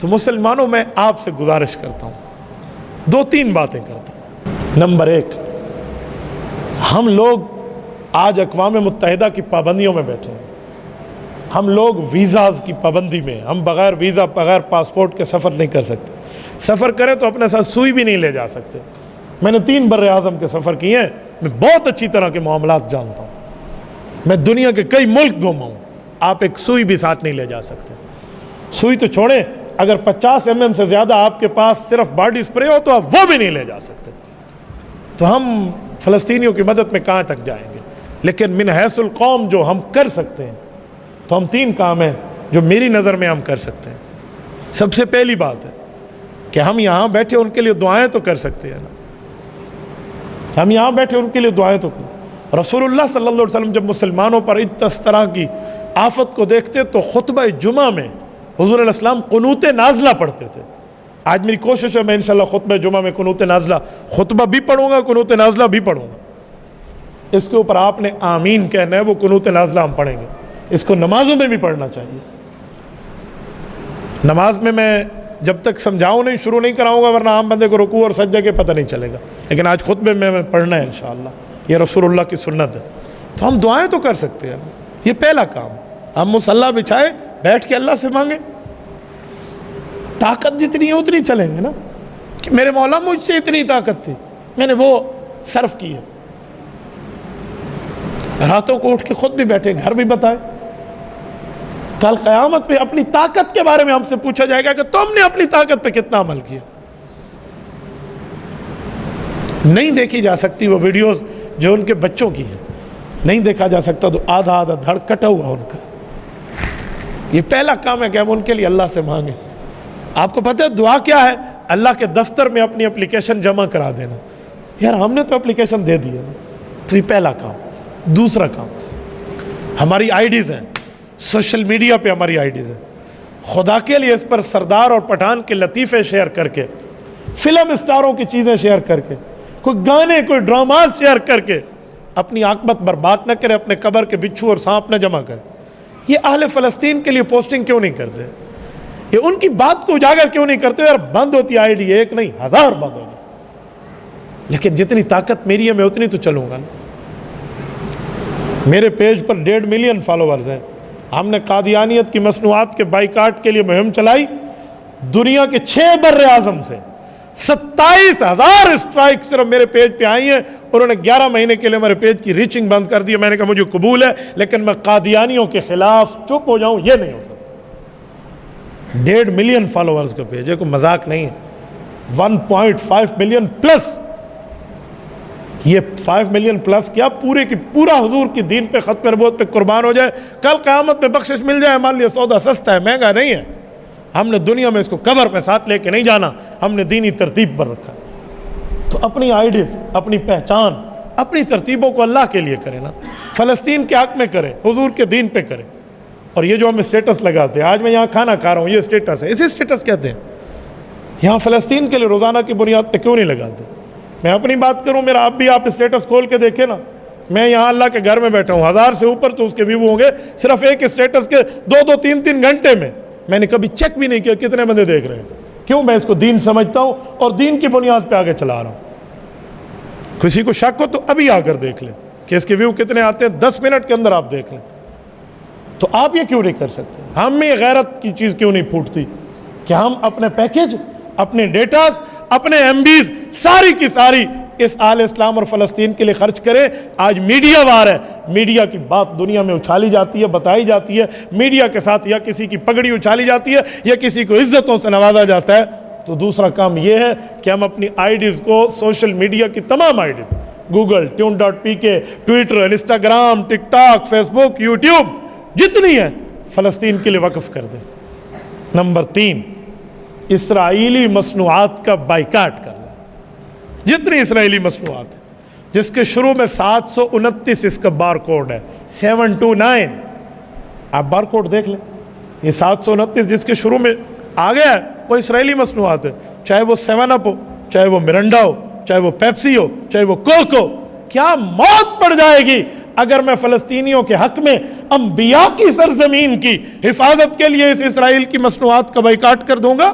تو مسلمانوں میں آپ سے گزارش کرتا ہوں، 2-3 باتیں کرتا ہوں۔ نمبر 1، ہم لوگ آج اقوام متحدہ کی پابندیوں میں بیٹھے ہیں، ہم لوگ ویزاز کی پابندی میں، ہم بغیر ویزا بغیر پاسپورٹ کے سفر نہیں کر سکتے، سفر کریں تو اپنے ساتھ سوئی بھی نہیں لے جا سکتے۔ میں نے 3 بر اعظم کے سفر کیے ہیں، میں بہت اچھی طرح کے معاملات جانتا ہوں، میں دنیا کے کئی ملک گھوما ہوں، آپ ایک سوئی بھی ساتھ نہیں لے جا سکتے۔ سوئی تو چھوڑیں، اگر 50 mm سے زیادہ آپ کے پاس صرف باڈی اسپرے ہو تو آپ وہ بھی نہیں لے جا سکتے۔ تو ہم فلسطینیوں کی مدد میں کہاں تک جائیں گے؟ لیکن من حیث القوم جو ہم کر سکتے ہیں تو ہم 3 کام ہیں جو میری نظر میں ہم کر سکتے ہیں۔ سب سے پہلی بات ہے کہ ہم یہاں بیٹھے ان کے لیے دعائیں تو کر سکتے ہیں نا، ہم یہاں بیٹھے ان کے لیے دعائیں تو کریں۔ رسول اللہ صلی اللہ علیہ وسلم جب مسلمانوں پر اس طرح کی آفت کو دیکھتے تو خطبہ جمعہ میں حضور علیہ السلام قنوت نازلہ پڑھتے تھے۔ آج میری کوشش ہے میں انشاءاللہ خطبہ جمعہ میں قنوت نازلہ خطبہ بھی پڑھوں گا، قنوت نازلہ بھی پڑھوں گا۔ اس کے اوپر آپ نے آمین کہنا ہے، وہ قنوت نازلہ ہم پڑھیں گے۔ اس کو نمازوں میں بھی پڑھنا چاہیے۔ نماز میں جب تک سمجھاؤں نہیں، شروع نہیں کراؤں گا، ورنہ عام بندے کو رکوع اور سجدے کے پتہ نہیں چلے گا، لیکن آج خطبے میں پڑھنا ہے انشاءاللہ، یہ رسول اللہ کی سنت ہے۔ تو ہم دعائیں تو کر سکتے ہیں، یہ پہلا کام۔ ہم مصلی بچھائے بیٹھ کے اللہ سے مانگیں، طاقت جتنی ہے اتنی چلیں گے نا، کہ میرے مولا مجھ سے اتنی طاقت تھی، میں نے وہ صرف کی ہے۔ راتوں کو اٹھ کے خود بھی بیٹھے، گھر بھی بتائے، کل قیامت میں اپنی طاقت کے بارے میں ہم سے پوچھا جائے گا کہ تم نے اپنی طاقت پہ کتنا عمل کیا۔ نہیں دیکھی جا سکتی وہ ویڈیوز جو ان کے بچوں کی ہیں، نہیں دیکھا جا سکتا تو آدھا دھڑ کٹا ہوا ان کا۔ یہ پہلا کام ہے کہ ہم ان کے لیے اللہ سے مانگیں۔ آپ کو پتہ ہے دعا کیا ہے؟ اللہ کے دفتر میں اپنی اپلیکیشن جمع کرا دینا۔ یار ہم نے تو اپلیکیشن دے دی ہے نا، تو یہ پہلا کام۔ دوسرا کام، ہماری آئی ڈیز ہیں، سوشل میڈیا پہ ہماری آئی ڈیز ہیں، خدا کے لیے اس پر سردار اور پٹھان کے لطیفے شیئر کر کے، فلم اسٹاروں کی چیزیں شیئر کر کے، کوئی گانے کوئی ڈراماز شیئر کر کے اپنی عاقبت برباد نہ کرے، اپنے قبر کے بچھو اور سانپ نہ جمع کرے۔ یہ اہل فلسطین کے لیے پوسٹنگ کیوں نہیں کرتے؟ یہ ان کی بات کو اجاگر کیوں نہیں کرتے؟ یار بند ہوتی آئی ڈی، ایک نہیں 1000 بند ہوگی، لیکن جتنی طاقت میری ہے میں اتنی تو چلوں گا نا۔ میرے پیج پر 1.5 ملین فالوورز ہیں۔ ہم نے قادیانیت کی مصنوعات کے بائیکاٹ کے لیے مہم چلائی، دنیا کے 6 بر اعظم سے 27,000 اسٹرائک صرف میرے پیج پہ آئی ہیں۔ انہوں نے 11 مہینے کے لیے ہمارے پیج کی ریچنگ بند کر دی۔ میں نے کہا مجھے قبول ہے، لیکن میں قادیانیوں کے خلاف چپ ہو جاؤں یہ نہیں ہو سکتا۔ 1.5 ملین فالوورز کا پیج ہے، کوئی مذاق نہیں ہے۔ 1.5 ملین پلس، یہ 5 ملین پلس کیا پورے کی پورا حضور کی دین پہ، ختم نبوت پہ قربان ہو جائے، کل قیامت میں بخشش مل جائے، ہمارے لیے سودا سستا ہے، مہنگا نہیں ہے۔ ہم نے دنیا میں اس کو قبر پہ ساتھ لے کے نہیں جانا، ہم نے دینی ترتیب پر رکھا۔ تو اپنی آئیڈیز، اپنی پہچان، اپنی ترتیبوں کو اللہ کے لیے کریں نا، فلسطین کے حق میں کریں، حضور کے دین پہ کریں۔ اور یہ جو ہم اسٹیٹس لگاتے ہیں، آج میں یہاں کھانا کھا رہا ہوں، یہ اسٹیٹس ہے، اسے اسٹیٹس کہتے ہیں۔ یہاں فلسطین کے لیے روزانہ کی بنیاد پہ کیوں نہیں لگاتے؟ میں اپنی بات کروں، میرا اب بھی آپ اسٹیٹس کھول کے دیکھیں نا، میں یہاں اللہ کے گھر میں بیٹھا ہوں، 1000 سے اوپر تو اس کے ویو ہوں گے صرف ایک اسٹیٹس کے 2-2 3-3 گھنٹے میں۔ میں نے کبھی چیک بھی نہیں کیا کتنے بندے دیکھ رہے ہیں۔ کیوں؟ میں اس کو دین سمجھتا ہوں اور دین کی بنیاد پہ آگے چلا رہا ہوں۔ کسی کو شک ہو تو ابھی آ کر دیکھ لیں کہ اس کے ویو کتنے آتے ہیں، 10 منٹ کے اندر آپ دیکھ لیں۔ تو آپ یہ کیوں نہیں کر سکتے؟ ہم میں غیرت کی چیز کیوں نہیں پھوٹتی کہ ہم اپنے پیکج، اپنے ڈیٹاز، اپنے ایم بیز ساری کی ساری اس اہل اسلام اور فلسطین کے لیے خرچ کریں؟ آج میڈیا وار ہے، میڈیا کی بات دنیا میں اچھالی جاتی ہے، بتائی جاتی ہے، میڈیا کے ساتھ یا کسی کی پگڑی اچھالی جاتی ہے یا کسی کو عزتوں سے نوازا جاتا ہے۔ تو دوسرا کام یہ ہے کہ ہم اپنی آئی ڈیز کو، سوشل میڈیا کی تمام IDs, Google, tune.pk، Twitter, Instagram, TikTok, Facebook, YouTube, جتنی ہے فلسطین کے لیے وقف کر دیں۔ نمبر 3، اسرائیلی مصنوعات کا بائیکاٹ کر لیں۔ جتنی اسرائیلی مصنوعات ہیں جس کے شروع میں 729 اس کا بار کوڈ ہے، 729، آپ بار کوڈ دیکھ لیں، یہ 729 جس کے شروع میں آ گیا ہے وہ اسرائیلی مصنوعات ہے، چاہے وہ 7 اپ ہو، چاہے وہ مرنڈا ہو، چاہے وہ پیپسی ہو، چاہے وہ کوک ہو۔ کیا موت پڑ جائے گی اگر میں فلسطینیوں کے حق میں انبیاء کی سرزمین کی حفاظت کے لیے اس اسرائیل کی مصنوعات کا بائیکاٹ کر دوں گا،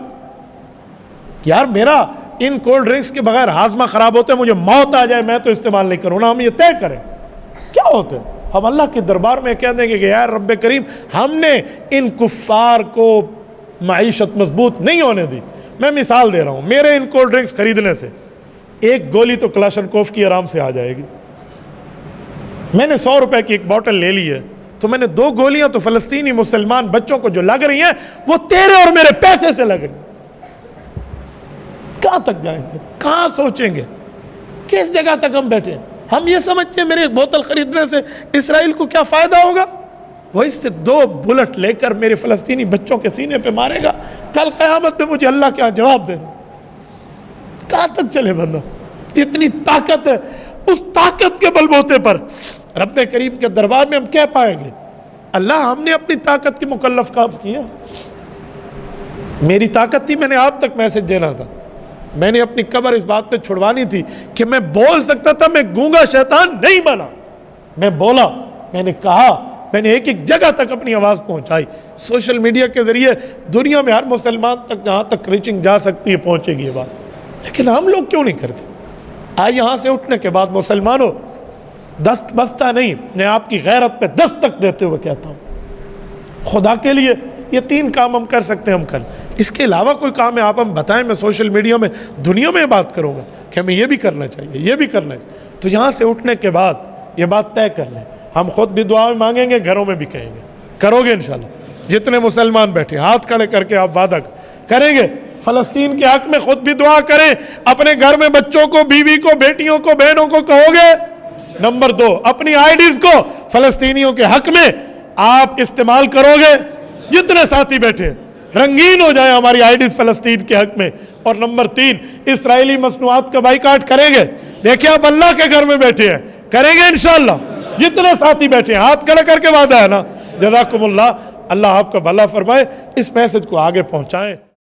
یار میرا ان کولڈ ڈرنکس کے بغیر ہاضمہ خراب ہوتا ہے، مجھے موت آ جائے میں تو استعمال نہیں کروں نا، ہم یہ طے کریں کیا ہوتا ہے؟ ہم اللہ کے دربار میں کہہ دیں گے کہ یار رب کریم ہم نے ان کفار کو معیشت مضبوط نہیں ہونے دی۔ میں مثال دے رہا ہوں، میرے ان کولڈ ڈرنکس خریدنے سے ایک گولی تو کلاشنکوف کی آرام سے آ جائے گی، میں نے 100 روپے کی ایک بوٹل لے لی ہے تو میں نے 2 گولیاں تو فلسطینی مسلمان بچوں کو جو لگ رہی ہیں وہ تیرے اور میرے پیسے سے لگ رہی ہیں۔ کہاں تک جائیں گے؟ کہاں سوچیں گے؟ کس جگہ تک ہم بیٹھے ہیں؟ ہم یہ سمجھتے ہیں میرے ایک بوتل خریدنے سے اسرائیل کو کیا فائدہ ہوگا؟ وہ اس سے 2 بلٹ لے کر میرے فلسطینی بچوں کے سینے پہ مارے گا، کل قیامت میں مجھے اللہ کیا جواب دے گا؟ کہاں تک چلے بندہ؟ جتنی طاقت ہے اس طاقت کے بل بوتے پر رب کریم کے دربار میں ہم کہہ پائیں گے اللہ ہم نے اپنی طاقت کے مکلف کام کیا، میری طاقت تھی میں نے آپ تک میسج دینا تھا، میں نے اپنی قبر اس بات پہ چھڑوانی تھی کہ میں بول سکتا تھا، میں گونگا شیطان نہیں بنا، میں بولا، میں نے کہا، میں نے ایک جگہ تک اپنی آواز پہنچائی۔ سوشل میڈیا کے ذریعے دنیا میں ہر مسلمان تک جہاں تک ریچنگ جا سکتی ہے پہنچے گی یہ بات، لیکن ہم لوگ کیوں نہیں کرتے؟ یہاں سے اٹھنے کے بعد مسلمانوں دست بستہ نہیں، میں آپ کی غیرت پہ دستک دیتے ہوئے کہتا ہوں خدا کے لیے یہ 3 کام ہم کر سکتے ہیں، ہم کر، اس کے علاوہ کوئی کام ہے آپ ہم بتائیں، میں سوشل میڈیا میں دنیا میں بات کروں گا کہ ہمیں یہ بھی کرنا چاہیے، یہ بھی کرنا چاہیے۔ تو یہاں سے اٹھنے کے بعد یہ بات طے کر لیں، ہم خود بھی دعا میں مانگیں گے، گھروں میں بھی کہیں گے، کرو گے انشاءاللہ؟ جتنے مسلمان بیٹھے ہاتھ کھڑے کر کے آپ وعدہ کریں گے فلسطین کے حق میں خود بھی دعا کریں، اپنے گھر میں بچوں کو، بیوی کو، بیٹیوں کو، بہنوں کو کہو گے؟ نمبر 2، اپنی آئی ڈیز کو فلسطینیوں کے حق میں آپ استعمال کرو گے؟ جتنے ساتھی بیٹھے رنگین ہو جائے ہماری آئی ڈیز فلسطین کے حق میں۔ اور نمبر 3، اسرائیلی مصنوعات کا بائیکاٹ کریں گے؟ دیکھیں آپ اللہ کے گھر میں بیٹھے ہیں، کریں گے انشاءاللہ؟ جتنے ساتھی بیٹھے ہیں ہاتھ کھڑے کر کے وعدہ ہے نا؟ جزاکم اللہ، اللہ آپ کا بھلا فرمائے، اس میسج کو آگے پہنچائیں۔